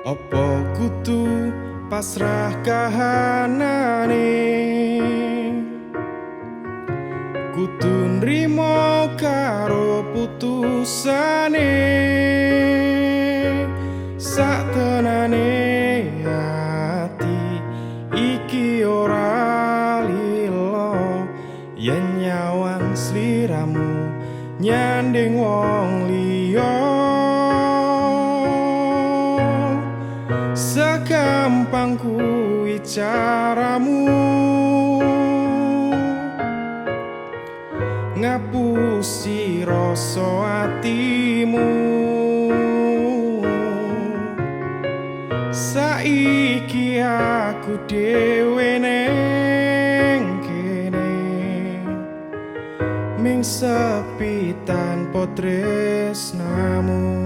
Opo kudu pasrah kahanane, kudu nrimo karo putusane. Saktenane ati iki ora lilo, yen nyawang sliramu nyanding wong liya. Sagampang kuwi caramu ngapusi rasa atimu. Saiki aku dhewe neng kene, ming sepi tanpa tresnamu.